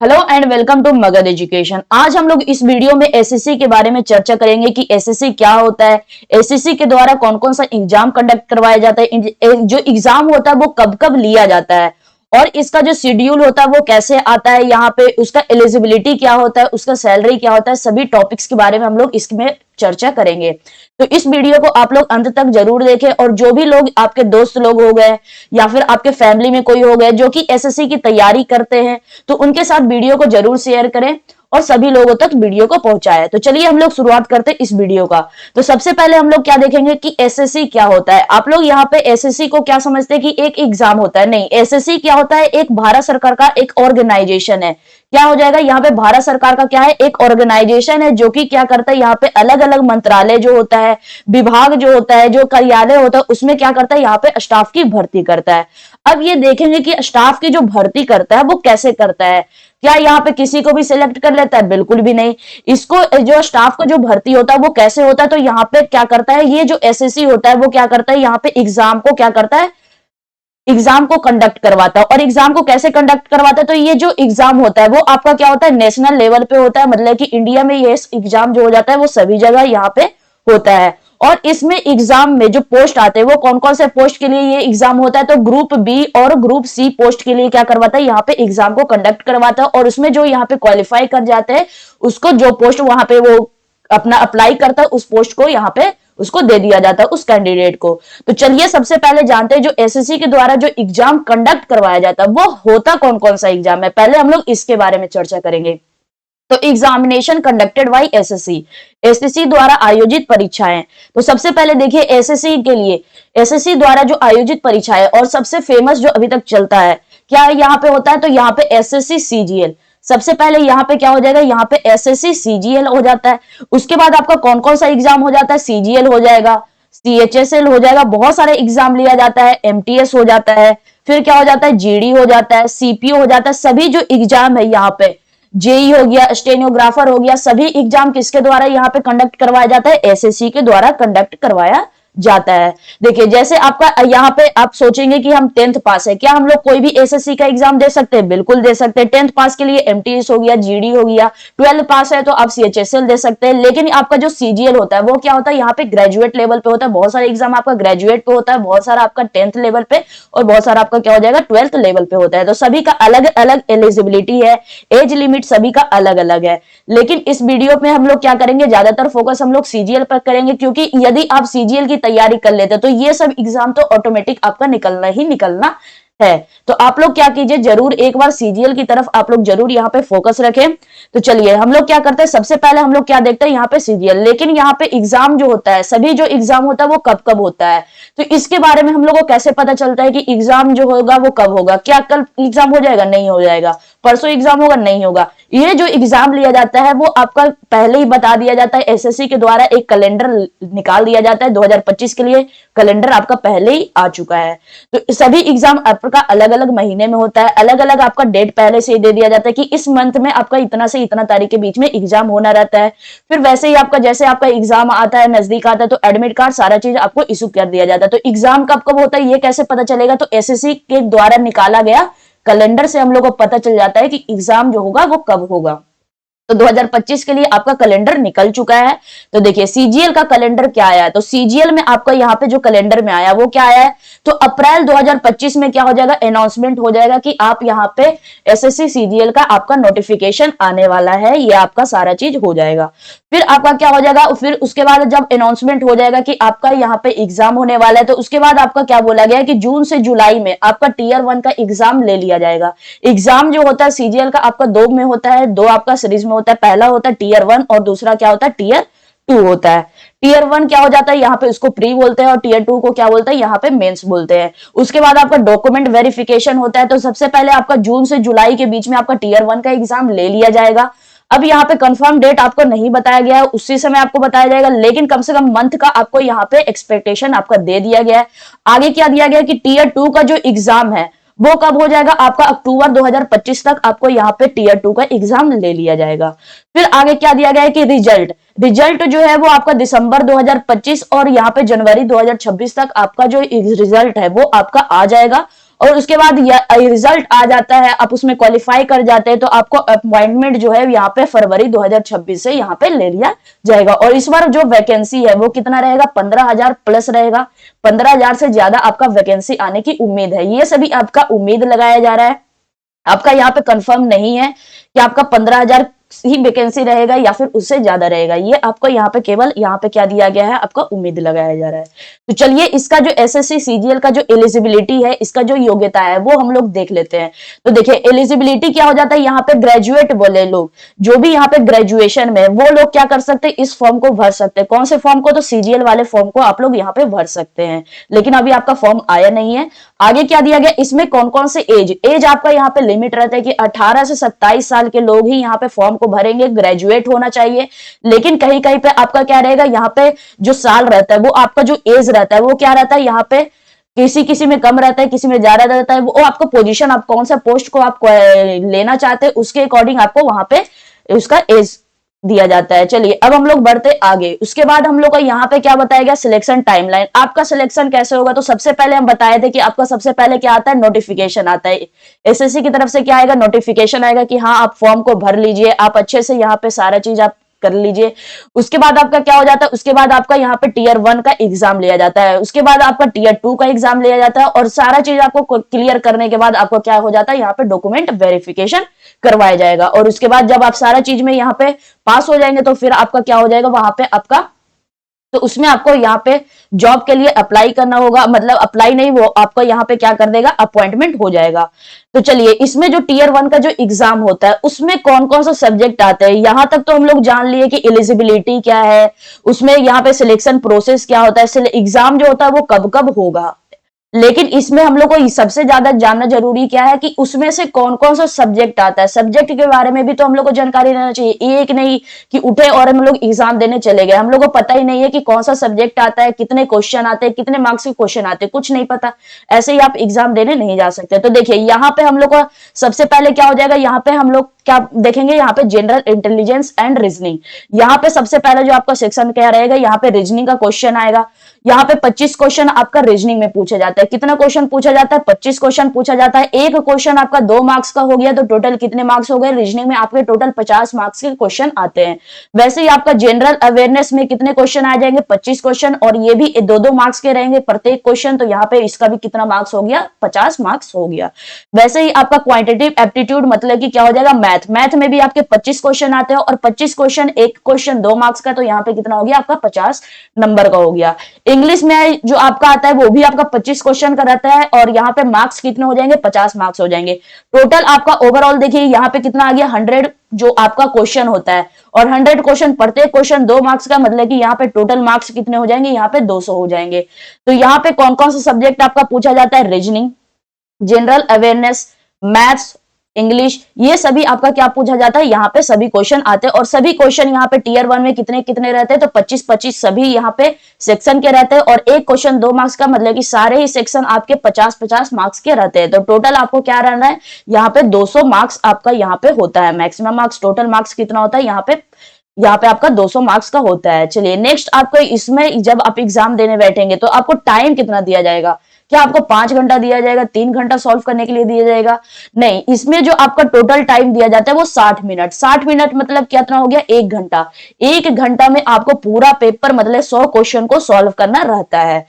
Hello and welcome to Magadh education. आज हम लोग इस वीडियो में एसएससी के बारे में चर्चा करेंगे कि एसएससी क्या होता है, एसएससी के द्वारा कौन कौन सा एग्जाम कंडक्ट करवाया जाता है, जो एग्जाम होता है वो कब कब लिया जाता है और इसका जो शेड्यूल होता है वो कैसे आता है, यहाँ पे उसका एलिजिबिलिटी क्या होता है, उसका सैलरी क्या होता है, सभी टॉपिक्स के बारे में हम लोग इसमें चर्चा करेंगे। तो इस वीडियो को आप लोग अंत तक जरूर देखें और जो भी लोग आपके दोस्त लोग हो गए या फिर आपके फैमिली में कोई हो गए जो कि एसएससी की तैयारी करते हैं तो उनके साथ वीडियो को जरूर शेयर करें और सभी लोगों तक वीडियो को पहुंचाएं। तो चलिए हम लोग शुरुआत करते हैं इस वीडियो का। तो सबसे पहले हम लोग क्या देखेंगे कि एसएससी क्या होता है। आप लोग यहाँ पे एसएससी को क्या समझते हैं कि एक एग्जाम होता है? नहीं, एसएससी क्या होता है, एक भारत सरकार का एक ऑर्गेनाइजेशन है। क्या हो जाएगा, यहाँ पे भारत सरकार का क्या है, एक ऑर्गेनाइजेशन है जो कि क्या करता है, यहाँ पे अलग अलग मंत्रालय जो होता है, विभाग जो होता है, जो कार्यालय होता है, उसमें क्या करता है, यहाँ पे स्टाफ की भर्ती करता है। अब ये देखेंगे कि स्टाफ की जो भर्ती करता है वो कैसे करता है। क्या यहाँ पे किसी को भी सिलेक्ट कर लेता है? बिल्कुल भी नहीं। इसको जो स्टाफ को जो भर्ती होता है वो कैसे होता है, तो यहाँ पे क्या करता है, ये जो एसएससी होता है वो क्या करता है, यहाँ पे एग्जाम को क्या करता है, एग्जाम को कंडक्ट करवाता है। और एग्जाम को कैसे कंडक्ट करवाता है, तो ये जो एग्जाम होता है वो आपका क्या होता है, नेशनल लेवल पे होता है। मतलब कि इंडिया में ये एग्जाम जो हो जाता है वो सभी जगह यहाँ पे होता है। और इसमें एग्जाम में जो पोस्ट आते हैं वो कौन कौन से पोस्ट के लिए ये एग्जाम होता है, तो ग्रुप बी और ग्रुप सी पोस्ट के लिए क्या करवाता है, यहाँ पे एग्जाम को कंडक्ट करवाता है। और उसमें जो यहाँ पे क्वालिफाई कर जाते हैं उसको जो पोस्ट वहां पे वो अपना अप्लाई करता है उस पोस्ट को यहाँ पे उसको दे दिया जाता है उस कैंडिडेट को। तो चलिए सबसे पहले जानते हैं जो एसएससी के द्वारा जो एग्जाम कंडक्ट करवाया जाता है वो होता कौन कौन सा एग्जाम है। पहले हम लोग इसके बारे में चर्चा करेंगे। तो examination conducted by SSC, SSC द्वारा आयोजित परीक्षाएं। तो सबसे पहले देखिए एसएससी के लिए एसएससी द्वारा जो आयोजित परीक्षाएं और सबसे फेमस जो अभी तक चलता है क्या यहाँ पे होता है, तो यहाँ पे एसएससी सीजीएल। सबसे पहले यहाँ पे क्या हो जाएगा, यहाँ पे एसएससी सीजीएल हो जाता है। उसके बाद आपका कौन कौन सा एग्जाम हो जाता है, सीजीएल हो जाएगा, सीएचएसएल हो जाएगा, बहुत सारे एग्जाम लिया जाता है, एमटीएस हो जाता है, फिर क्या हो जाता है, जीडी हो जाता है, सीपीओ हो जाता है। सभी जो एग्जाम है यहाँ पे जेई हो गया, स्टेनोग्राफर हो गया, सभी एग्जाम किसके द्वारा यहाँ पे कंडक्ट करवाया जाता है, एसएससी के द्वारा कंडक्ट करवाया जाता है। देखिए जैसे आपका यहाँ पे आप सोचेंगे कि हम 10th पास है, क्या हम लोग कोई भी एसएससी का एग्जाम दे सकते हैं? बिल्कुल दे सकते हैं। 10th पास के लिए एमटीएस हो गया, जीडी हो गया, 12 पास है तो आप सीएचएसएल दे सकते हैं। लेकिन आपका जो सीजीएल होता है वो क्या होता है, यहाँ पे ग्रेजुएट लेवल पे होता है। बहुत सारे एग्जाम आपका ग्रेजुएट पे होता है, बहुत सारा आपका 10th लेवल पे और बहुत सारा आपका क्या हो जाएगा 12th लेवल पे होता है। तो सभी का अलग अलग एलिजिबिलिटी है, एज लिमिट सभी का अलग अलग है। लेकिन इस वीडियो में हम लोग क्या करेंगे, ज्यादातर फोकस हम लोग सीजीएल पर करेंगे, क्योंकि यदि आप सीजीएल की तैयारी कर लेते तो ये सब एग्जाम तो ऑटोमेटिक आपका निकलना ही निकलना है। तो आप लोग क्या कीजिए, जरूर एक बार सीजीएल की तरफ आप लोग जरूर यहाँ पे फोकस रखें। तो चलिए हम लोग क्या करते हैं, सबसे पहले हम लोग क्या देखते हैं यहाँ पे सीजीएल। लेकिन यहाँ पे एग्जाम जो होता है, सभी जो एग्जाम होता है वो कब कब होता है, तो इसके बारे में हम लोग को कैसे पता चलता है कि एग्जाम जो होगा वो कब होगा। क्या कल एग्जाम हो जाएगा? नहीं हो जाएगा। परसों एग्जाम होगा? नहीं होगा। ये जो एग्जाम लिया जाता है वो आपका पहले ही बता दिया जाता है, एसएससी के द्वारा एक कैलेंडर निकाल दिया जाता है। 2025 के लिए कैलेंडर आपका पहले ही आ चुका है। तो सभी एग्जाम आपका अलग अलग महीने में होता है, अलग अलग आपका डेट पहले से ही दे दिया जाता है कि इस मंथ में आपका इतना से इतना तारीख के बीच में एग्जाम होना रहता है। फिर वैसे ही आपका जैसे आपका एग्जाम आता है, नजदीक आता है, तो एडमिट कार्ड सारा चीज आपको इशू कर दिया जाता है। तो एग्जाम कब कब होता है ये कैसे पता चलेगा, तो एसएससी के द्वारा निकाला गया कैलेंडर से हम लोग को पता चल जाता है कि एग्जाम जो होगा वो कब होगा। तो 2025 के लिए आपका कैलेंडर निकल चुका है। तो देखिए सीजीएल का कैलेंडर क्या आया है, तो सीजीएल में आपका यहाँ पे जो कैलेंडर में आया वो क्या आया है, तो अप्रैल 2025 में क्या हो जाएगा, अनाउंसमेंट हो जाएगा कि आप यहाँ पे एसएससी सीजीएल का आपका नोटिफिकेशन आने वाला है, ये आपका सारा चीज हो जाएगा। फिर आपका क्या हो जाएगा, फिर उसके बाद जब अनाउंसमेंट हो जाएगा कि आपका यहाँ पे एग्जाम होने वाला है, तो उसके बाद आपका क्या बोला गया है कि जून से जुलाई में आपका टीयर 1 का एग्जाम ले लिया जाएगा। एग्जाम जो होता है सीजीएल का आपका 2 में होता है, 2 आपका सीरीज में होता है। पहला होता है टीयर 1 और दूसरा क्या होता है, टीयर 2 होता है। टीयर 1 क्या हो जाता है, यहाँ पे उसको प्री बोलते हैं और टीयर 2 को क्या बोलते हैं, यहाँ पे मेंस बोलते हैं। उसके बाद आपका डॉक्यूमेंट वेरिफिकेशन होता है। तो सबसे पहले आपका जून से जुलाई के बीच में आपका टीयर 1 का एग्जाम ले लिया जाएगा। अब यहाँ पे कंफर्म डेट आपको नहीं बताया गया है, उसी समय आपको बताया जाएगा, लेकिन कम से कम मंथ का आपको यहाँ पे एक्सपेक्टेशन आपका दे दिया गया है। आगे क्या दिया गया है कि टीयर 2 का जो एग्जाम है वो कब हो जाएगा, आपका अक्टूबर 2025 तक आपको यहाँ पे टीयर 2 का एग्जाम ले लिया जाएगा। फिर आगे क्या दिया गया है कि रिजल्ट जो है वो आपका दिसंबर 2025 और यहाँ पे जनवरी 2026 तक आपका जो रिजल्ट है वो आपका आ जाएगा। और उसके बाद रिजल्ट आ जाता है, आप उसमें क्वालिफाई कर जाते हैं, तो आपको अपॉइंटमेंट जो है यहाँ पे फरवरी 2026 से यहाँ पे ले लिया जाएगा। और इस बार जो वैकेंसी है वो कितना रहेगा, 15,000 प्लस रहेगा। 15,000 से ज्यादा आपका वैकेंसी आने की उम्मीद है। ये सभी आपका उम्मीद लगाया जा रहा है, आपका यहाँ पे कंफर्म नहीं है कि आपका 15,000 ही वैकेंसी रहेगा या फिर उससे ज्यादा रहेगा। ये आपको यहाँ पे केवल यहाँ पे क्या दिया गया है, आपका उम्मीद लगाया जा रहा है। तो चलिए इसका जो एसएससी सीजीएल का जो एलिजिबिलिटी है, इसका जो योग्यता है वो हम लोग देख लेते हैं। तो देखिए एलिजिबिलिटी क्या हो जाता है, यहाँ पे ग्रेजुएट वाले लोग, जो भी यहाँ पे ग्रेजुएशन में, वो लोग क्या कर सकते हैं, इस फॉर्म को भर सकते हैं। कौन से फॉर्म को, तो सीजीएल वाले फॉर्म को आप लोग यहाँ पे भर सकते हैं। लेकिन अभी आपका फॉर्म आया नहीं है। आगे क्या दिया गया, इसमें कौन कौन से एज आपका यहाँ पे लिमिट रहता है कि 18 से 27 साल के लोग ही यहाँ पे फॉर्म को भरेंगे, ग्रेजुएट होना चाहिए। लेकिन कहीं कहीं पे आपका क्या रहेगा, यहाँ पे जो साल रहता है वो आपका जो एज रहता है वो क्या रहता है, यहाँ पे किसी किसी में कम रहता है, किसी में ज्यादा रहता है। वो आपका पोजीशन, आप कौन सा पोस्ट को आप लेना चाहते हैं उसके अकॉर्डिंग आपको वहां पे उसका एज दिया जाता है। चलिए अब हम लोग बढ़ते आगे। उसके बाद हम लोग को यहाँ पे क्या बताया गया, सिलेक्शन टाइमलाइन। आपका सिलेक्शन कैसे होगा, तो सबसे पहले हम बताए थे कि आपका सबसे पहले क्या आता है, नोटिफिकेशन आता है। एसएससी की तरफ से क्या आएगा, नोटिफिकेशन आएगा कि हाँ आप फॉर्म को भर लीजिए, आप अच्छे से यहाँ पे सारा चीज आप कर लीजिए। उसके बाद आपका क्या हो जाता है, उसके बाद आपका यहाँ पे टीयर 1 का एग्जाम लिया जाता है, उसके बाद आपका टीयर 2 का एग्जाम लिया जाता है, और सारा चीज आपको क्लियर करने के बाद आपको क्या हो जाता है, यहाँ पे डॉक्यूमेंट वेरिफिकेशन करवाया जाएगा। और उसके बाद जब आप सारा चीज में यहाँ पे पास हो जाएंगे तो फिर आपका क्या हो जाएगा, वहां पे आपका, तो उसमें आपको यहाँ पे जॉब के लिए अप्लाई करना होगा, मतलब अप्लाई नहीं, वो आपको यहाँ पे क्या कर देगा, अपॉइंटमेंट हो जाएगा। तो चलिए इसमें जो टीयर 1 का जो एग्जाम होता है उसमें कौन कौन सा सब्जेक्ट आते हैं, यहां तक तो हम लोग जान लिए कि एलिजिबिलिटी क्या है, उसमें यहाँ पे सिलेक्शन प्रोसेस क्या होता है, एग्जाम जो होता है वो कब कब होगा। लेकिन इसमें हम लोग को सबसे ज्यादा जानना जरूरी क्या है कि उसमें से कौन कौन सा सब्जेक्ट आता है। सब्जेक्ट के बारे में भी तो हम लोग को जानकारी रहना चाहिए। एक नहीं कि उठे और हम लोग एग्जाम देने चले गए, हम लोग को पता ही नहीं है कि कौन सा सब्जेक्ट आता है, कितने क्वेश्चन आते हैं, कितने मार्क्स के क्वेश्चन आते हैं, कुछ नहीं पता। ऐसे ही आप एग्जाम देने नहीं जा सकते। तो देखिए यहाँ पे हम लोग को सबसे पहले क्या हो जाएगा, यहाँ पे हम लोग क्या देखेंगे, यहाँ पे जनरल इंटेलिजेंस एंड रीजनिंग। यहाँ पे सबसे पहले जो आपका सेक्शन क्या रहेगा, यहाँ पे रीजनिंग का क्वेश्चन आएगा। यहाँ पे 25 क्वेश्चन आपका रीजनिंग में पूछा जाता है। कितना क्वेश्चन पूछा जाता है, 25 क्वेश्चन पूछा जाता है। एक क्वेश्चन आपका 2 मार्क्स का हो गया, तो टोटल कितने मार्क्स हो गए, रीजनिंग में आपके टोटल 50 मार्क्स के क्वेश्चन आते हैं। वैसे ही आपका जनरल अवेयरनेस में कितने क्वेश्चन आ जाएंगे, 25 क्वेश्चन, और ये भी 2-2 मार्क्स के रहेंगे प्रत्येक क्वेश्चन। तो यहाँ पे इसका भी कितना मार्क्स हो गया, 50 मार्क्स हो गया। वैसे ही आपका क्वांटिटेटिव एप्टीट्यूड मतलब कि क्या हो जाएगा, मैथ में भी आपके 25 क्वेश्चन आते हैं, और 25 क्वेश्चन, एक क्वेश्चन 2 मार्क्स का, तो यहाँ पे कितना हो गया आपका 50 नंबर का हो गया। इंग्लिश में जो आपका आता है वो भी आपका 25 क्वेश्चन का रहता है, और यहाँ पे मार्क्स कितने हो जाएंगे, 50 मार्क्स हो जाएंगे। टोटल आपका ओवरऑल देखिए यहाँ पे कितना आ गया, 100 जो आपका क्वेश्चन होता है, और 100 क्वेश्चन, प्रत्येक क्वेश्चन 2 मार्क्स का, मतलब कि यहाँ पे टोटल मार्क्स कितने हो जाएंगे, यहाँ पे 200 हो जाएंगे। तो यहाँ पे कौन कौन सा सब्जेक्ट आपका पूछा जाता है, reasoning, general awareness, maths, English, ये सभी आपका क्या पूछा जाता है, यहाँ पे सभी क्वेश्चन आते हैं। और सभी क्वेश्चन यहाँ पे टीयर 1 में कितने कितने रहते हैं, तो 25-25 सभी यहाँ पे सेक्शन के रहते हैं, और एक क्वेश्चन 2 मार्क्स का, मतलब कि सारे ही सेक्शन आपके 50-50 मार्क्स के रहते हैं। तो टोटल आपको क्या रहना है, यहाँ पे 200 मार्क्स आपका यहाँ पे होता है। मैक्सिमम मार्क्स, टोटल मार्क्स कितना होता है यहाँ पे आपका 200 मार्क्स का होता है। चलिए नेक्स्ट, आपको इसमें जब आप एग्जाम देने बैठेंगे तो आपको टाइम कितना दिया जाएगा, क्या आपको 5 घंटा दिया जाएगा, 3 घंटा सॉल्व करने के लिए दिया जाएगा, नहीं। इसमें जो आपका टोटल टाइम दिया जाता है वो 60 मिनट। 60 मिनट मतलब कितना हो गया, 1 घंटा। 1 घंटा में आपको पूरा पेपर मतलब 100 क्वेश्चन को सॉल्व करना रहता है।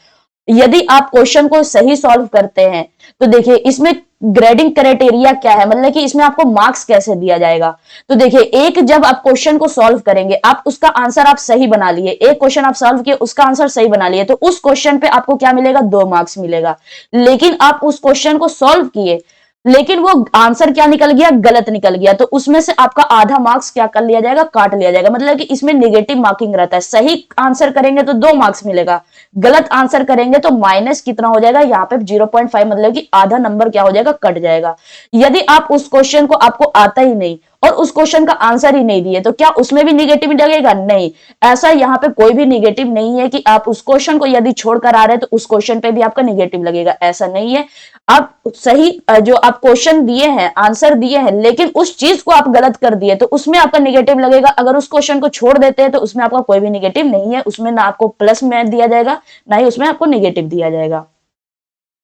यदि आप क्वेश्चन को सही सॉल्व करते हैं तो देखिए इसमें ग्रेडिंग क्राइटेरिया क्या है, मतलब कि इसमें आपको मार्क्स कैसे दिया जाएगा। तो देखिए एक, जब आप क्वेश्चन को सॉल्व करेंगे, आप उसका आंसर आप सही बना लिए, एक क्वेश्चन आप सॉल्व किए, उसका आंसर सही बना लिए, तो उस क्वेश्चन पे आपको क्या मिलेगा, 2 मार्क्स मिलेगा। लेकिन आप उस क्वेश्चन को सॉल्व किए, लेकिन वो आंसर क्या निकल गया, गलत निकल गया, तो उसमें से आपका आधा मार्क्स क्या कर लिया जाएगा, काट लिया जाएगा। मतलब कि इसमें नेगेटिव मार्किंग रहता है। सही आंसर करेंगे तो 2 मार्क्स मिलेगा, गलत आंसर करेंगे तो माइनस कितना हो जाएगा, यहाँ पे 0.5, मतलब कि आधा नंबर क्या हो जाएगा, कट जाएगा। यदि आप उस क्वेश्चन को आपको आता ही नहीं और उस क्वेश्चन का आंसर ही नहीं दिए, तो क्या उसमें भी निगेटिव लगेगा, नहीं। ऐसा यहाँ पे कोई भी निगेटिव नहीं है कि आप उस क्वेश्चन को यदि छोड़कर आ रहे हैं तो उस क्वेश्चन पे भी आपका निगेटिव लगेगा, ऐसा नहीं है। आप सही जो आप क्वेश्चन दिए हैं, आंसर दिए हैं, लेकिन उस चीज को आप गलत कर दिए तो उसमें आपका निगेटिव लगेगा। अगर उस क्वेश्चन को छोड़ देते हैं तो उसमें आपका कोई भी निगेटिव नहीं है, उसमें ना आपको प्लस में दिया जाएगा, ना ही उसमें आपको निगेटिव दिया जाएगा।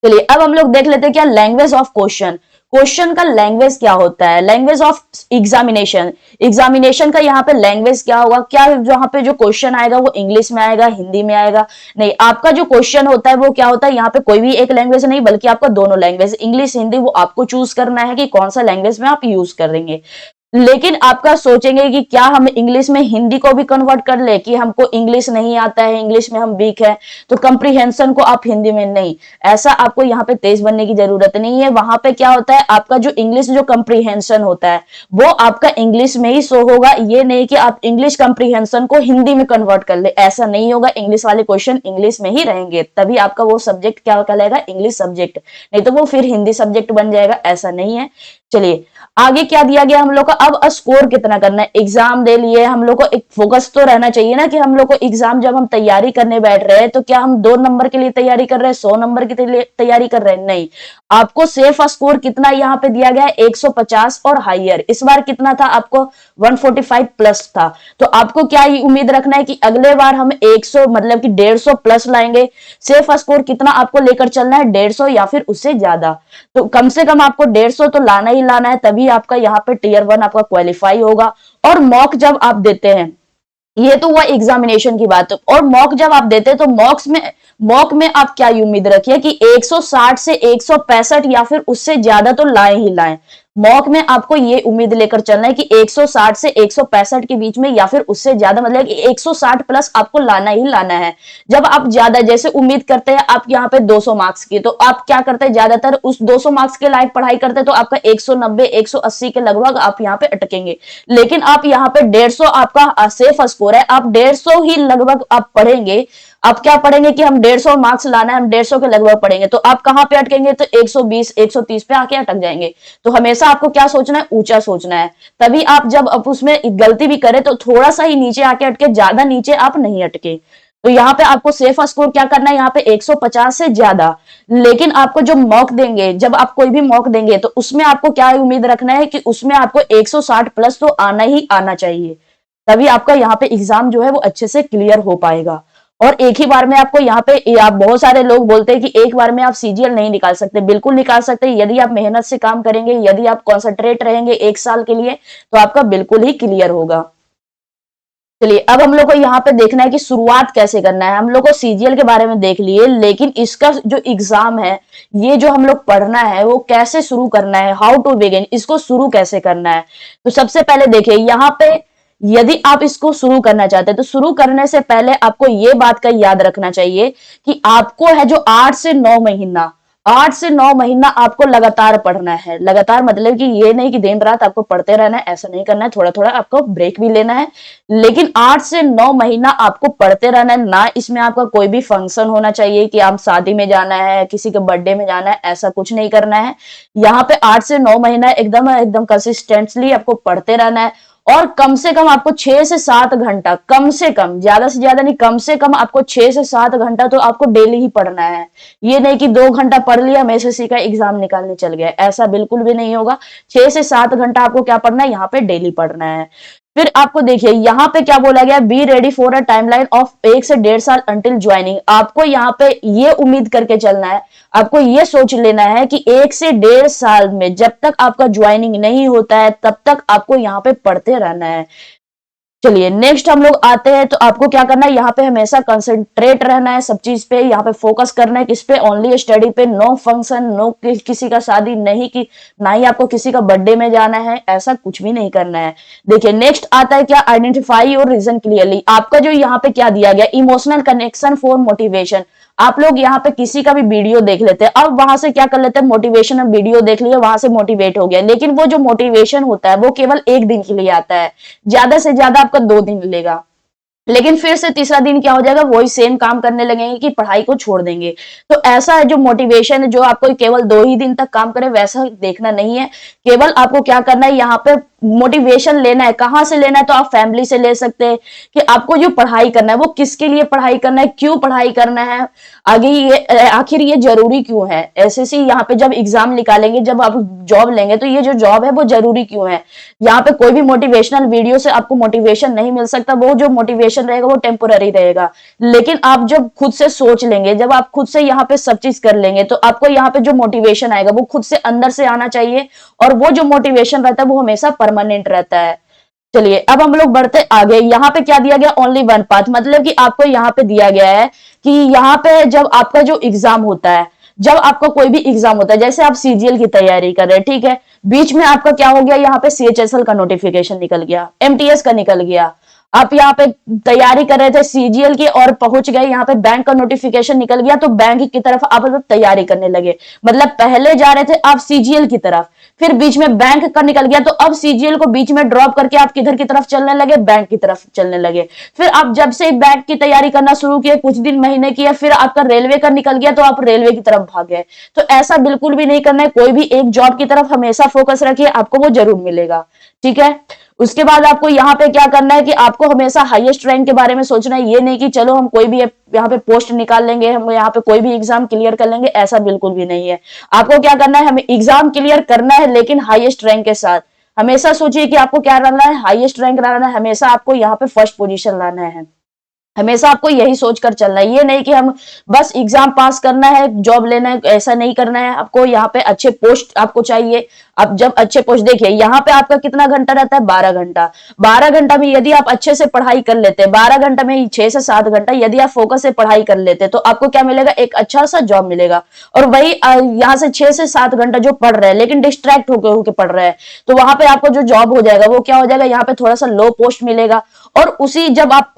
चलिए अब हम लोग देख लेते हैं क्या लैंग्वेज ऑफ क्वेश्चन। क्वेश्चन का लैंग्वेज क्या होता है, लैंग्वेज ऑफ एग्जामिनेशन। एग्जामिनेशन का यहाँ पे लैंग्वेज क्या होगा, क्या जहाँ पे जो क्वेश्चन आएगा वो इंग्लिश में आएगा, हिंदी में आएगा? नहीं, आपका जो क्वेश्चन होता है वो क्या होता है, यहाँ पे कोई भी एक लैंग्वेज नहीं बल्कि आपका दोनों लैंग्वेज, इंग्लिश हिंदी, वो आपको चूज करना है कि कौन सा लैंग्वेज में आप यूज करेंगे। लेकिन आपका सोचेंगे कि क्या हम इंग्लिश में हिंदी को भी कन्वर्ट कर ले, कि हमको इंग्लिश नहीं आता है, इंग्लिश में हम वीक है, तो कंप्रीहेंशन को आप हिंदी में, नहीं, ऐसा आपको यहाँ पे तेज बनने की जरूरत नहीं है। वहां पे क्या होता है, आपका जो इंग्लिश जो कंप्रीहेंशन होता है वो आपका इंग्लिश में ही शो होगा। ये नहीं कि आप इंग्लिश कंप्रीहेंशन को हिंदी में कन्वर्ट कर ले, ऐसा नहीं होगा। इंग्लिश वाले क्वेश्चन इंग्लिश में ही रहेंगे, तभी आपका वो सब्जेक्ट क्या कहलाएगा, इंग्लिश सब्जेक्ट, नहीं तो वो फिर हिंदी सब्जेक्ट बन जाएगा, ऐसा नहीं है। चलिए आगे क्या दिया गया हम लोग का, अब स्कोर कितना करना है। एग्जाम दे लिए हम लोग को, एक फोकस तो रहना चाहिए ना कि हम लोग को एग्जाम जब हम तैयारी करने बैठ रहे हैं तो क्या हम 2 नंबर के लिए तैयारी कर रहे हैं, 100 नंबर के लिए तैयारी कर रहे हैं? नहीं, आपको सेफ स्कोर कितना यहाँ पे दिया गया है, 150 और हाइयर। इस बार कितना था आपको, 145 प्लस था। तो आपको क्या ही उम्मीद रखना है कि अगले बार हम 100 मतलब कि 150 प्लस लाएंगे। सेफ स्कोर कितना आपको लेकर चलना है, 150 या फिर उससे ज्यादा। तो कम से कम आपको 150 तो लाना ही लाना है, तभी आपका यहाँ पे टियर 1 आपका क्वालिफाई होगा। और मॉक जब आप देते हैं, ये तो हुआ एग्जामिनेशन की बात, और मॉक जब आप देते हैं तो मॉक में आप क्या उम्मीद रखिए कि 160 से 165 या फिर उससे ज्यादा तो लाए ही लाएं। मॉक में आपको ये उम्मीद लेकर चलना है कि 160 से 165 के बीच में या फिर उससे ज्यादा, मतलब कि 160 प्लस आपको लाना ही लाना है। जब आप ज्यादा जैसे उम्मीद करते हैं आप यहाँ पे 200 मार्क्स की, तो आप क्या करते हैं, ज्यादातर उस 200 मार्क्स के लायक पढ़ाई करते हैं, तो आपका 190 180 के लगभग आप यहाँ पे अटकेंगे। लेकिन आप यहाँ पे 150 आपका सेफ स्कोर है, आप 150 ही लगभग आप पढ़ेंगे। आप क्या पढ़ेंगे कि हम 150 मार्क्स लाना है, हम 150 के लगभग पढ़ेंगे, तो आप कहां पे अटकेंगे, तो 120 130 पे आके अटक जाएंगे। तो हमेशा आपको क्या सोचना है, ऊंचा सोचना है। तभी आप जब आप उसमें गलती भी करें तो थोड़ा सा ही नीचे आके अटके, ज्यादा नीचे आप नहीं अटके। तो यहाँ पे आपको सेफ स्कोर क्या करना है, यहाँ पे 150 से ज्यादा। लेकिन आपको जो मॉक देंगे, जब आप कोई भी मॉक देंगे तो उसमें आपको क्या उम्मीद रखना है कि उसमें आपको 160 प्लस तो आना ही आना चाहिए, तभी आपका यहाँ पे एग्जाम जो है वो अच्छे से क्लियर हो पाएगा। और एक ही बार में आपको यहाँ पे, आप बहुत सारे लोग बोलते हैं कि एक बार में आप सीजीएल नहीं निकाल सकते, बिल्कुल निकाल सकते हैं। यदि आप मेहनत से काम करेंगे, यदि आप कॉन्सेंट्रेट रहेंगे 1 साल के लिए, तो आपका बिल्कुल ही क्लियर होगा। चलिए अब हम लोग को यहाँ पे देखना है कि शुरुआत कैसे करना है। हम लोग को सीजीएल के बारे में देख लिए, लेकिन इसका जो एग्जाम है, ये जो हम लोग पढ़ना है वो कैसे शुरू करना है, हाउ टू बिगिन, इसको शुरू कैसे करना है। तो सबसे पहले देखिए यहाँ पे, यदि आप इसको शुरू करना चाहते हैं तो शुरू करने से पहले आपको ये बात का याद रखना चाहिए कि आपको है जो 8 से 9 महीना आपको लगातार पढ़ना है। लगातार मतलब कि ये नहीं कि दिन रात आपको पढ़ते रहना है, ऐसा नहीं करना है, थोड़ा थोड़ा आपको ब्रेक भी लेना है। लेकिन 8 से 9 महीना आपको पढ़ते रहना है ना। इसमें आपका कोई भी फंक्शन होना चाहिए कि आप शादी में जाना है, किसी के बर्थडे में जाना है, ऐसा कुछ नहीं करना है। यहाँ पे 8 से 9 महीना एकदम एकदम कंसिस्टेंटली आपको पढ़ते रहना है। और कम से कम आपको 6 से 7 घंटा, कम से कम, ज्यादा से ज्यादा नहीं, कम से कम आपको 6 से 7 घंटा तो आपको डेली ही पढ़ना है। ये नहीं कि 2 घंटा पढ़ लिया, हम एसएससी का एग्जाम निकालने चल गए, ऐसा बिल्कुल भी नहीं होगा। 6 से 7 घंटा आपको क्या पढ़ना है, यहाँ पे डेली पढ़ना है। फिर आपको देखिए यहाँ पे क्या बोला गया, be ready for a timeline of 1 से 1.5 साल अंटिल ज्वाइनिंग। आपको यहाँ पे ये उम्मीद करके चलना है, आपको ये सोच लेना है कि 1 से 1.5 साल में जब तक आपका ज्वाइनिंग नहीं होता है तब तक आपको यहाँ पे पढ़ते रहना है। चलिए नेक्स्ट हम लोग आते हैं, तो आपको क्या करना है, यहाँ पे हमेशा कंसंट्रेट रहना है सब चीज पे, यहाँ पे फोकस करना है, किस पे, ओनली स्टडी पे। नो फंक्शन, नो किसी का शादी नहीं, कि ना ही आपको किसी का बर्थडे में जाना है, ऐसा कुछ भी नहीं करना है। देखिए नेक्स्ट आता है क्या, आइडेंटिफाई और रीजन क्लियरली। आपका जो यहाँ पे क्या दिया गया, इमोशनल कनेक्शन फॉर मोटिवेशन। आप लोग यहाँ पे किसी का भी वीडियो देख लेते हैं, अब वहां से क्या कर लेते हैं, मोटिवेशनल वीडियो देख लिया, वहां से मोटिवेट हो गया। लेकिन वो जो मोटिवेशन होता है वो केवल 1 दिन के लिए आता है, ज्यादा से ज्यादा आपका 2 दिन लेगा। लेकिन फिर से तीसरा दिन क्या हो जाएगा, वही सेम काम करने लगेंगे कि पढ़ाई को छोड़ देंगे। तो ऐसा है जो मोटिवेशन है, जो आपको केवल 2 ही दिन तक काम करे, वैसा देखना नहीं है। केवल आपको क्या करना है, यहाँ पे मोटिवेशन लेना है, कहाँ से लेना है, तो आप फैमिली से ले सकते हैं कि आपको जो पढ़ाई करना है वो किसके लिए पढ़ाई करना है, क्यों पढ़ाई करना है, आगे ये आखिर ये जरूरी क्यों है। एसएससी यहाँ पे जब एग्जाम निकालेंगे, जब आप जॉब लेंगे, तो ये जो जॉब है वो जरूरी क्यों है। यहाँ पे कोई भी मोटिवेशनल वीडियो से आपको मोटिवेशन नहीं मिल सकता, वो जो मोटिवेशन रहेगा वो टेम्पोररी रहेगा। लेकिन आप जब खुद से सोच लेंगे, जब आप खुद से यहाँ पे सब चीज कर लेंगे, तो आपको यहाँ पे जो मोटिवेशन आएगा वो खुद से अंदर से आना चाहिए, और वो जो मोटिवेशन रहता है वो हमेशा परमानेंट रहता है। चलिए अब हम लोग बढ़ते आगे। यहाँ पे क्या दिया गया, ओनली वन पाथ, मतलब कि आपको यहाँ पे दिया गया है कि यहाँ पे जब आपका जो एग्जाम होता है, जब आपका कोई भी एग्जाम होता है, जैसे आप सीजीएल की तैयारी कर रहे हैं, ठीक है, बीच में आपका क्या हो गया, यहाँ पे सीएचएसएल का नोटिफिकेशन निकल गया, एमटीएस का निकल गया, आप यहाँ पे तैयारी कर रहे थे सीजीएल की और पहुंच गए यहाँ पे बैंक का नोटिफिकेशन निकल गया, तो बैंक की तरफ आप तैयारी करने लगे। मतलब पहले जा रहे थे आप सीजीएल की तरफ, फिर बीच में बैंक का निकल गया, तो अब सीजीएल को बीच में ड्रॉप करके आप किधर की तरफ चलने लगे, बैंक की तरफ चलने लगे। फिर आप जब से बैंक की तैयारी करना शुरू किए, कुछ दिन महीने किया, फिर आपका रेलवे का निकल गया, तो आप रेलवे की तरफ भागे। तो ऐसा बिल्कुल भी नहीं करना है, कोई भी एक जॉब की तरफ हमेशा फोकस रखिए, आपको वो जरूर मिलेगा। ठीक है, उसके बाद आपको यहाँ पे क्या करना है कि आपको हमेशा हाईएस्ट रैंक के बारे में सोचना है। ये नहीं कि चलो हम कोई भी यहाँ पे पोस्ट निकाल लेंगे, हम यहाँ पे कोई भी एग्जाम क्लियर कर लेंगे, ऐसा बिल्कुल भी नहीं है। आपको क्या करना है, हमें एग्जाम क्लियर करना है लेकिन हाईएस्ट रैंक के साथ। हमेशा सोचिए कि आपको क्या लाना है, हाईएस्ट रैंक लाना है, हमेशा आपको यहाँ पे फर्स्ट पोजीशन लाना है। हमेशा आपको यही सोचकर चलना है, ये नहीं कि हम बस एग्जाम पास करना है, जॉब लेना है, ऐसा नहीं करना है। आपको यहाँ पे अच्छे पोस्ट आपको चाहिए। अब जब अच्छे पोस्ट, देखिए यहाँ पे आपका कितना घंटा रहता है, 12 घंटा। 12 घंटा में यदि आप अच्छे से पढ़ाई कर लेते हैं, 12 घंटा में 6 से 7 घंटा यदि आप फोकस से पढ़ाई कर लेते हैं, तो आपको क्या मिलेगा, एक अच्छा सा जॉब मिलेगा। और वही यहाँ से 6 से 7 घंटा जो पढ़ रहे हैं लेकिन डिस्ट्रैक्ट होके पढ़ रहे हैं, तो वहां पे आपको जो जॉब हो जाएगा वो क्या हो जाएगा, यहाँ पे थोड़ा सा लो पोस्ट मिलेगा। और उसी जब आप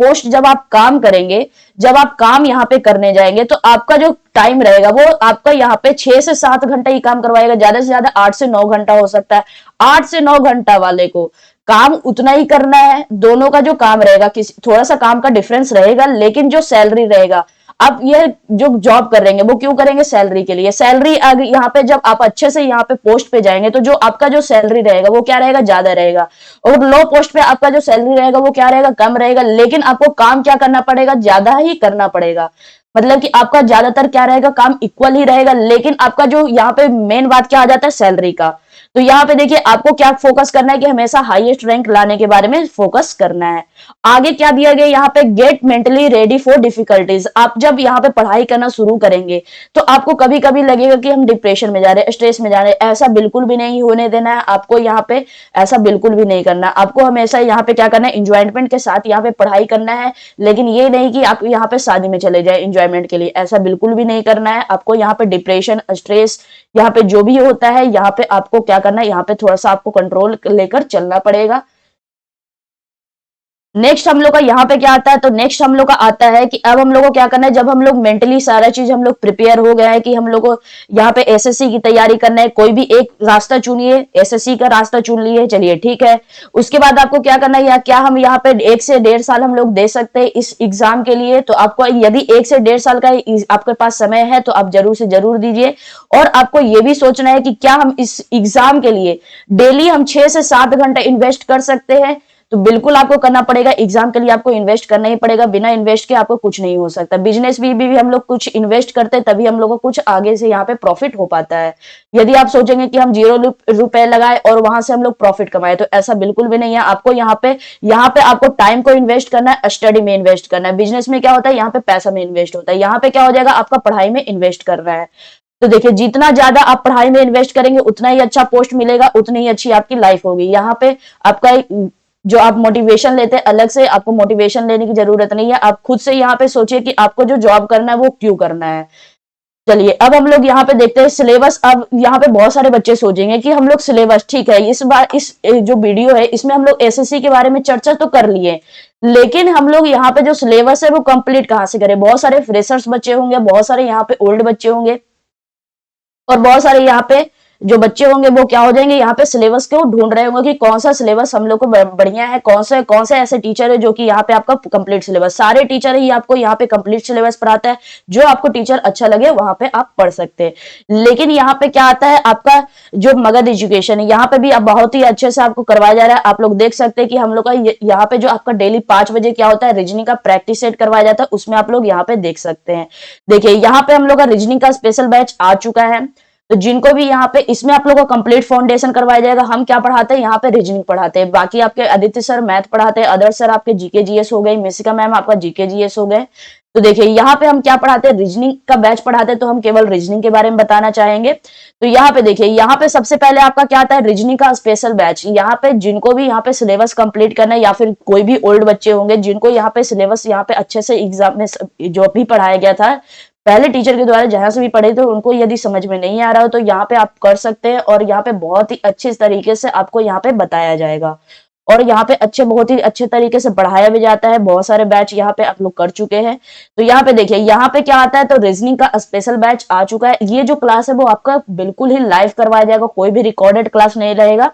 काम करेंगे, जब आप काम यहाँ पे करने जाएंगे, तो आपका जो टाइम रहेगा वो आपका यहाँ पे 6 से 7 घंटा ही काम करवाएगा, ज्यादा से ज्यादा 8 से 9 घंटा हो सकता है। 8 से 9 घंटा वाले को काम उतना ही करना है। दोनों का जो काम रहेगा, किसी थोड़ा सा काम का डिफरेंस रहेगा, लेकिन जो सैलरी रहेगा, अब ये जो जॉब करेंगे वो क्यों करेंगे, सैलरी के लिए। सैलरी यहाँ पे जब आप अच्छे से यहाँ पे पोस्ट पे जाएंगे, तो जो आपका जो सैलरी रहेगा वो क्या रहेगा, ज्यादा रहेगा। और लो पोस्ट पे आपका जो सैलरी रहेगा वो क्या रहेगा, कम रहेगा। लेकिन आपको काम क्या करना पड़ेगा, ज्यादा ही करना पड़ेगा। मतलब कि आपका ज्यादातर क्या रहेगा, काम इक्वल ही रहेगा। लेकिन आपका जो यहाँ पे मेन बात क्या आ जाता है, सैलरी का। तो यहाँ पे देखिए आपको क्या फोकस करना है कि हमेशा हाईएस्ट रैंक लाने के बारे में फोकस करना है। आगे क्या दिया गया यहाँ पे, get mentally ready for difficulties. आप जब यहाँ पे पढ़ाई करना शुरू करेंगे, तो आपको कभी कभी लगेगा कि हम डिप्रेशन में जा रहे हैं, स्ट्रेस में जा रहे हैं। ऐसा बिल्कुल भी नहीं होने देना है आपको, यहाँ पे ऐसा बिल्कुल भी नहीं करना। आपको हमेशा यहाँ पे क्या करना है, इंजॉयमेंट के साथ यहाँ पे पढ़ाई करना है। लेकिन ये नहीं कि आप यहाँ पे शादी में चले जाए इंजॉयमेंट के लिए, ऐसा बिल्कुल भी नहीं करना है। आपको यहाँ पे डिप्रेशन, स्ट्रेस, यहाँ पे जो भी होता है, यहाँ पे आपको क्या करना है, यहाँ पे थोड़ा सा आपको कंट्रोल लेकर चलना पड़ेगा। नेक्स्ट हम लोग का यहाँ पे क्या आता है, तो नेक्स्ट हम लोग का आता है कि अब हम लोग को क्या करना है, जब हम लोग मेंटली सारा चीज हम लोग प्रिपेयर हो गए हैं कि हम लोग को यहाँ पे एसएससी की तैयारी करना है, कोई भी एक रास्ता चुनिए, एसएससी का रास्ता चुन लिए, चलिए ठीक है। उसके बाद आपको क्या करना है, या क्या हम यहाँ पे 1 से 1.5 साल हम लोग दे सकते हैं इस एग्जाम के लिए। तो आपको यदि 1 से 1.5 साल का आपके पास समय है, तो आप जरूर से जरूर दीजिए। और आपको ये भी सोचना है कि क्या हम इस एग्जाम के लिए डेली हम 6 से 7 घंटे इन्वेस्ट कर सकते हैं। तो बिल्कुल आपको करना पड़ेगा, एग्जाम के लिए आपको इन्वेस्ट करना ही पड़ेगा। बिना इन्वेस्ट के आपको कुछ नहीं हो सकता। बिजनेस भी हम लोग कुछ इन्वेस्ट करते हैं, तभी हम लोग को कुछ आगे से यहाँ पे प्रॉफिट हो पाता है। यदि आप सोचेंगे कि हम 0 रुपए लगाए और वहां से हम लोग प्रॉफिट कमाए, तो ऐसा बिल्कुल भी नहीं है। आपको यहाँ पे आपको टाइम को इन्वेस्ट करना है, स्टडी में इन्वेस्ट करना है। बिजनेस में क्या होता है, यहाँ पे पैसा में इन्वेस्ट होता है। यहाँ पे क्या हो जाएगा, आपका पढ़ाई में इन्वेस्ट कर रहा है। तो देखिए जितना ज्यादा आप पढ़ाई में इन्वेस्ट करेंगे, उतना ही अच्छा पोस्ट मिलेगा, उतनी ही अच्छी आपकी लाइफ होगी। यहाँ पे आपका जो आप मोटिवेशन लेते हैं, अलग से आपको मोटिवेशन लेने की जरूरत नहीं है। आप खुद से यहाँ पे सोचिए कि आपको जो जॉब करना है वो क्यों करना है। चलिए अब हम लोग यहाँ पे देखते हैं सिलेबस। अब यहाँ पे बहुत सारे बच्चे सोचेंगे कि हम लोग सिलेबस, ठीक है, इस बार इस जो वीडियो है इसमें हम लोग एसएससी के बारे में चर्चा तो कर लिए, लेकिन हम लोग यहाँ पे जो सिलेबस है वो कंप्लीट कहाँ से करें। बहुत सारे फ्रेशर्स बच्चे होंगे, बहुत सारे यहाँ पे ओल्ड बच्चे होंगे, और बहुत सारे यहाँ पे जो बच्चे होंगे वो क्या हो जाएंगे, यहाँ पे सिलेबस को ढूंढ रहे होंगे कि कौन सा सिलेबस हम लोग को बढ़िया है, कौन से ऐसे टीचर है जो कि यहाँ पे आपका कंप्लीट सिलेबस, सारे टीचर ही आपको यहाँ पे कंप्लीट सिलेबस पढ़ाता है, जो आपको टीचर अच्छा लगे वहां पे आप पढ़ सकते हैं। लेकिन यहाँ पे क्या आता है, आपका जो मगध एजुकेशन है, यहाँ पे भी अब बहुत ही अच्छे से आपको करवाया जा रहा है। आप लोग देख सकते हैं कि हम लोग का यहाँ पे जो आपका डेली 5 बजे क्या होता है, रीजनिंग का प्रैक्टिस सेट करवाया जाता है, उसमें आप लोग यहाँ पे देख सकते हैं। देखिए यहाँ पे हम लोग का रीजनिंग का स्पेशल बैच आ चुका है, तो जिनको भी यहाँ पे इसमें आप लोगों को कंप्लीट फाउंडेशन करवाया जाएगा। हम क्या पढ़ाते हैं, यहाँ पे रीजनिंग पढ़ाते हैं, बाकी आपके आदित्य सर मैथ पढ़ाते हैं, अदर सर आपके जीके जीएस हो गए, मिसिका मैम आपका जीके जीएस हो गए। तो देखिए यहाँ पे हम क्या पढ़ाते हैं, रीजनिंग का बैच पढ़ाते हैं, तो हम केवल रीजनिंग के बारे में बताना चाहेंगे। तो यहाँ पे देखिए, यहाँ पे सबसे पहले आपका क्या आता है, रीजनिंग का स्पेशल बैच। यहाँ पे जिनको भी यहाँ पे सिलेबस कंप्लीट करना है, या फिर कोई भी ओल्ड बच्चे होंगे जिनको यहाँ पे सिलेबस यहाँ पे अच्छे से एग्जाम में जो भी पढ़ाया गया था पहले टीचर के द्वारा, जहां से भी पढ़े थे, उनको यदि समझ में नहीं आ रहा हो तो यहाँ पे आप कर सकते हैं, और यहाँ पे बहुत ही अच्छे तरीके से आपको यहाँ पे बताया जाएगा, और यहाँ पे बहुत ही अच्छे तरीके से पढ़ाया भी जाता है। बहुत सारे बैच यहाँ पे आप लोग कर चुके हैं। तो यहाँ पे देखिए, यहाँ पे क्या आता है, तो रीजनिंग का स्पेशल बैच आ चुका है। ये जो क्लास है वो आपका बिल्कुल ही लाइव करवाया जाएगा, कोई भी रिकॉर्डेड क्लास नहीं रहेगा।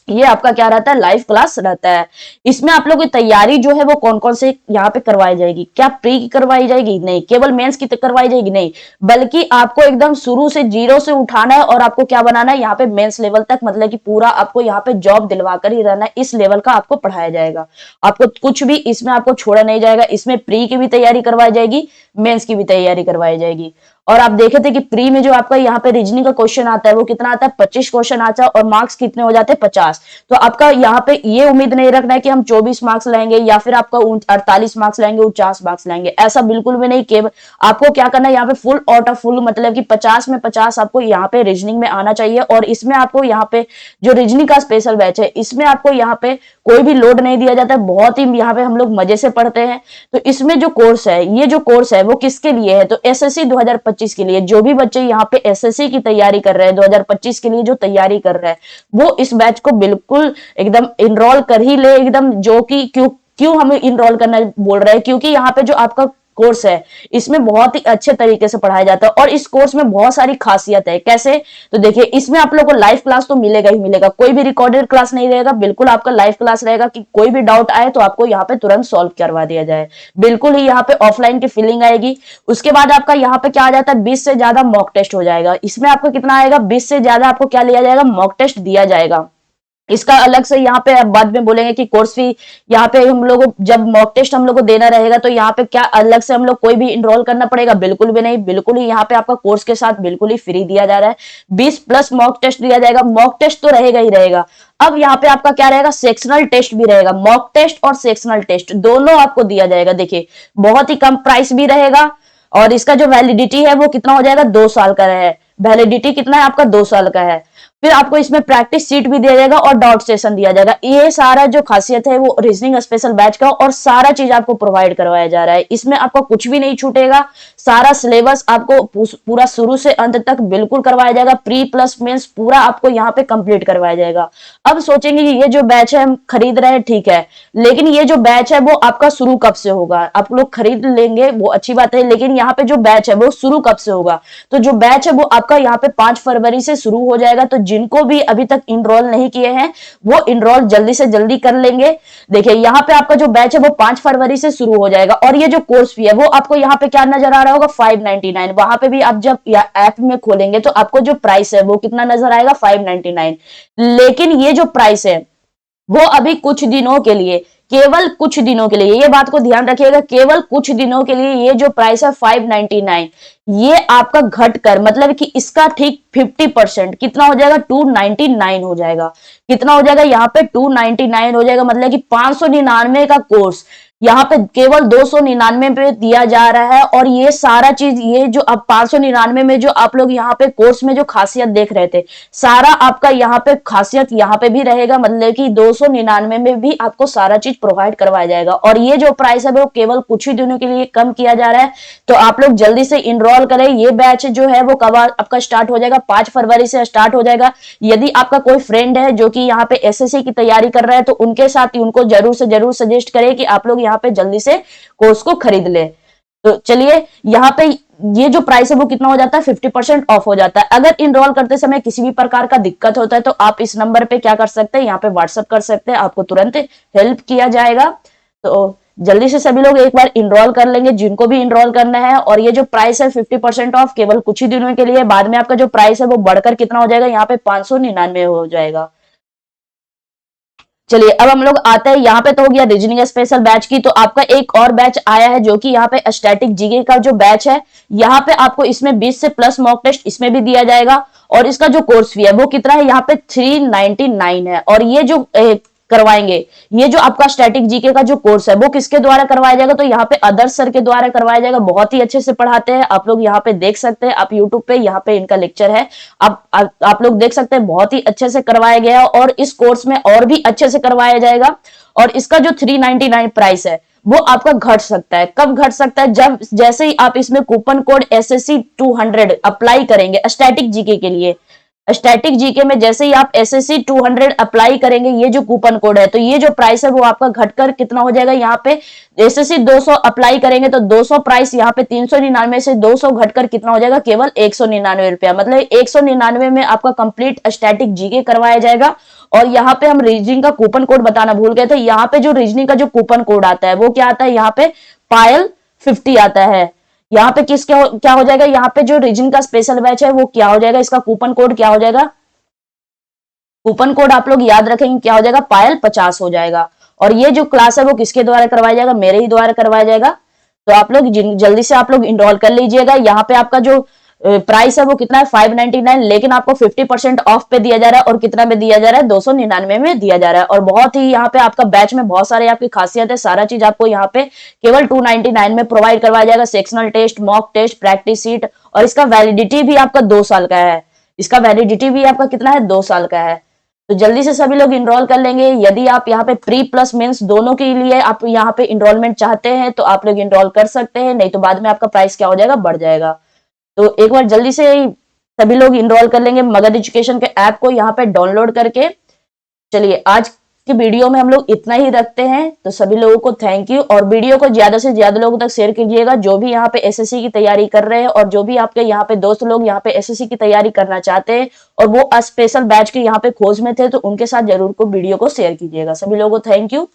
ये आपका क्या रहता है, लाइव क्लास रहता है। इसमें आप लोगों की तैयारी जो है वो कौन कौन से यहाँ पे करवाई जाएगी, क्या प्री की करवाई जाएगी, नहीं केवल मेंस की करवाई जाएगी, नहीं, बल्कि आपको एकदम शुरू से जीरो से उठाना है, और आपको क्या बनाना है, यहाँ पे मेंस लेवल तक, मतलब कि पूरा आपको यहाँ पे जॉब दिलवा कर ही रहना है, इस लेवल का आपको पढ़ाया जाएगा। आपको कुछ भी इसमें आपको छोड़ा नहीं जाएगा। इसमें प्री की भी तैयारी करवाई जाएगी, मेंस की भी तैयारी करवाई जाएगी। और आप देखे थे कि प्री में जो आपका यहाँ पे रीजनिंग का क्वेश्चन आता है वो कितना आता है, 25 क्वेश्चन आता है, और मार्क्स कितने हो जाते हैं, 50। तो आपका यहाँ पे ये उम्मीद नहीं रखना है कि हम 24 मार्क्स लाएंगे, या फिर आपका 48 मार्क्स लाएंगे, 49 मार्क्स लाएंगे, ऐसा बिल्कुल भी नहीं। केवल आपको क्या करना है, यहाँ पे फुल आउट ऑफ फुल, मतलब कि 50 में 50 आपको यहाँ पे रीजनिंग में आना चाहिए। और इसमें आपको यहाँ पे जो रीजनिंग का स्पेशल बैच है, इसमें आपको यहाँ पे कोई भी लोड नहीं दिया जाता है, बहुत ही यहाँ पे हम लोग मजे से पढ़ते हैं। तो इसमें जो कोर्स है, ये जो कोर्स है वो किसके लिए है, तो एसएससी 2025 के लिए। जो भी बच्चे यहाँ पे एसएससी की तैयारी कर रहे हैं, 2025 के लिए जो तैयारी कर रहे हैं, वो इस बैच को बिल्कुल एकदम इनरोल कर ही ले एकदम। जो कि क्यों हमें इनरोल करना बोल रहे हैं, क्योंकि यहाँ पे जो आपका कोर्स है इसमें बहुत ही अच्छे तरीके से पढ़ाया जाता है, और इस कोर्स में बहुत सारी खासियत है। कैसे, तो देखिए इसमें आप लोगों को लाइव क्लास तो मिलेगा ही मिलेगा, कोई भी रिकॉर्डेड क्लास नहीं रहेगा, बिल्कुल आपका लाइव क्लास रहेगा कि कोई भी डाउट आए तो आपको यहाँ पे तुरंत सॉल्व करवा दिया जाए। बिल्कुल ही यहाँ पे ऑफलाइन की फीलिंग आएगी। उसके बाद आपका यहाँ पे क्या आ जाता है, 20 से ज्यादा मॉक टेस्ट हो जाएगा। इसमें आपको कितना आएगा, 20 से ज्यादा आपको क्या लिया जाएगा, मॉक टेस्ट दिया जाएगा। इसका अलग से यहाँ पे बाद में बोलेंगे कि कोर्स फी, यहाँ पे हम लोग जब मॉक टेस्ट हम लोग को देना रहेगा तो यहाँ पे क्या अलग से हम लोग कोई भी इनरोल करना पड़ेगा, बिल्कुल भी नहीं। बिल्कुल ही यहाँ पे आपका कोर्स के साथ बिल्कुल ही फ्री दिया जा रहा है। 20 प्लस मॉक टेस्ट दिया जाएगा। मॉक टेस्ट तो रहेगा ही रहेगा। अब यहाँ पे आपका क्या रहेगा, सेक्शनल टेस्ट भी रहेगा। मॉक टेस्ट और सेक्शनल टेस्ट दोनों आपको दिया जाएगा। देखिए बहुत ही कम प्राइस भी रहेगा, और इसका जो वैलिडिटी है वो कितना हो जाएगा, 2 साल का है। वैलिडिटी कितना है आपका, 2 साल का है। फिर आपको इसमें प्रैक्टिस सीट भी दिया जाएगा और डाउट सेशन दिया जाएगा। ये सारा जो खासियत है वो रीजनिंग स्पेशल बैच का, और सारा चीज आपको प्रोवाइड करवाया जा रहा है। इसमें आपको कुछ भी नहीं छूटेगा। सारा सिलेबस आपको पूरा शुरू से अंत तक बिल्कुल करवाया जाएगा। प्री प्लस मेंस पूरा आपको यहाँ पे कंप्लीट करवाया जाएगा। अब सोचेंगे कि ये जो बैच है हम खरीद रहे हैं, ठीक है, लेकिन ये जो बैच है वो आपका शुरू कब से होगा। आप लोग खरीद लेंगे वो अच्छी बात है, लेकिन यहाँ पे जो बैच है वो शुरू कब से होगा, तो जो बैच है वो आपका यहाँ पे 5 फरवरी से शुरू हो जाएगा। तो जिनको भी अभी तक इनरोल नहीं किए हैं वो इनरोल जल्दी से जल्दी कर लेंगे। देखिए यहाँ पे आपका जो बैच है वो 5 फरवरी से शुरू हो जाएगा। और ये जो कोर्स फी है वो आपको यहाँ पे क्या नजर आ रहा होगा, 599। वहां पे भी आप जब ऐप में खोलेंगे तो आपको जो प्राइस है वो कितना नजर आएगा, 599। लेकिन ये जो प्राइस है वो अभी कुछ दिनों के लिए, केवल कुछ दिनों के लिए, ये बात को ध्यान रखिएगा, केवल कुछ दिनों के लिए ये जो प्राइस है 599, ये आपका घट कर, मतलब कि इसका ठीक 50% कितना हो जाएगा, 299 हो जाएगा। कितना हो जाएगा यहाँ पे, 299 हो जाएगा। मतलब कि 599 का कोर्स यहाँ पे केवल 299 पे दिया जा रहा है। और ये सारा चीज, ये जो अब 599 में जो आप लोग यहाँ पे कोर्स में जो खासियत देख रहे थे, सारा आपका यहाँ पे खासियत यहाँ पे भी रहेगा। मतलब कि 299 में भी आपको सारा चीज प्रोवाइड करवाया जाएगा। और ये जो प्राइस है वो केवल कुछ ही दिनों के लिए कम किया जा रहा है। तो आप लोग जल्दी से इनरोल करें। ये बैच जो है वो कब आपका स्टार्ट हो जाएगा, 5 फरवरी से स्टार्ट हो जाएगा। यदि आपका कोई फ्रेंड है जो कि यहाँ पे एसएससी की तैयारी कर रहा है तो उनके साथ उनको जरूर से जरूर सजेस्ट करें कि आप लोग यहाँ पे जल्दी से कोर्स को खरीद ले। तो चलिए यहाँ पे ये जो प्राइस है वो कितना हो जाता है, 50% ऑफ हो जाता है। अगर इनरोल करते समय किसी भी प्रकार का दिक्कत होता है तो आप इस नंबर पे क्या कर सकते हैं, यहाँ पे व्हाट्सअप कर सकते हैं, आपको तुरंत हेल्प किया जाएगा। तो जल्दी से सभी लोग एक बार इनरोल कर लेंगे जिनको भी इनरोल करना है। और ये जो प्राइस है 50% ऑफ केवल कुछ ही दिनों के लिए, बाद में आपका जो प्राइस है वो बढ़कर कितना हो जाएगा, यहाँ पे 599 हो जाएगा। चलिए अब हम लोग आते हैं, यहाँ पे तो हो गया रीजनिंग स्पेशल बैच की। तो आपका एक और बैच आया है जो कि यहाँ पे स्टैटिक जीके का जो बैच है, यहाँ पे आपको इसमें 20 से प्लस मॉक टेस्ट इसमें भी दिया जाएगा। और इसका जो कोर्स फी है वो कितना है, यहाँ पे 399 है। और ये जो करवाएंगे, ये जो आपका स्टैटिक जीके का जो कोर्स है वो किसके द्वारा करवाया जाएगा, तो यहाँ पे आदर्श सर के द्वारा करवाया जाएगा। बहुत ही अच्छे से पढ़ाते हैं, आप लोग यहाँ पे देख सकते हैं, आप यूट्यूब पे यहाँ पे इनका लेक्चर है, आप लोग देख सकते हैं, बहुत ही अच्छे से करवाया गया है। और इस कोर्स में और भी अच्छे से करवाया जाएगा। और इसका जो 399 प्राइस है वो आपका घट सकता है। कब घट सकता है, जब जैसे ही आप इसमें कूपन कोड SSC 200 अप्लाई करेंगे स्टैटिक जीके के लिए। स्टैटिक जीके में जैसे ही आप SSC 200 अप्लाई करेंगे, ये जो कूपन कोड है, तो ये जो प्राइस है वो आपका घटकर कितना हो जाएगा, यहाँ पे SSC 200 अप्लाई करेंगे तो 200 प्राइस यहाँ पे 399 से 200 घटकर कितना हो जाएगा, केवल 199 रुपया। मतलब 199 में आपका कंप्लीट स्टैटिक जीके करवाया जाएगा। और यहाँ पे हम रीजनिंग का कूपन कोड बताना भूल गए थे, यहाँ पे जो रीजनिंग का जो कूपन कोड आता है वो क्या आता है, यहाँ पे पायल 50 आता है। यहाँ पे क्या हो जाएगा, यहाँ पे जो रीजनिंग का स्पेशल बैच है वो क्या हो जाएगा, इसका कूपन कोड क्या हो जाएगा, कूपन कोड आप लोग याद रखेंगे क्या हो जाएगा, पायल 50 हो जाएगा। और ये जो क्लास है वो किसके द्वारा करवाया जाएगा, मेरे ही द्वारा करवाया जाएगा। तो आप लोग जल्दी से आप लोग इनरोल कर लीजिएगा। यहाँ पे आपका जो प्राइस है वो कितना है, 599, लेकिन आपको 50% ऑफ पे दिया जा रहा है। और कितना में दिया जा रहा है, 299 में दिया जा रहा है। और बहुत ही यहाँ पे आपका बैच में बहुत सारे आपकी खासियत है, सारा चीज आपको यहाँ पे केवल 299 में प्रोवाइड करवाया जाएगा। Sectional test, mock test, practice sheet, और इसका वैलिडिटी भी आपका 2 साल का है। इसका वैलिडिटी भी आपका कितना है, 2 साल का है। तो जल्दी से सभी लोग इनरोल कर लेंगे। यदि आप यहाँ पे प्री प्लस मेंस दोनों के लिए आप यहाँ पे इनरोलमेंट चाहते हैं तो आप लोग इनरोल कर सकते हैं, नहीं तो बाद में आपका प्राइस क्या हो जाएगा, बढ़ जाएगा। तो एक बार जल्दी से सभी लोग इनरोल कर लेंगे मगध एजुकेशन के ऐप को यहाँ पे डाउनलोड करके। चलिए आज की वीडियो में हम लोग इतना ही रखते हैं। तो सभी लोगों को थैंक यू, और वीडियो को ज्यादा से ज्यादा लोगों तक शेयर कीजिएगा जो भी यहाँ पे SSC की तैयारी कर रहे हैं, और जो भी आपके यहाँ पे दोस्त लोग यहाँ पे SSC की तैयारी करना चाहते हैं और वो स्पेशल बैच के यहाँ पे खोज में थे, तो उनके साथ जरूर को वीडियो को शेयर कीजिएगा। सभी लोगों को थैंक यू।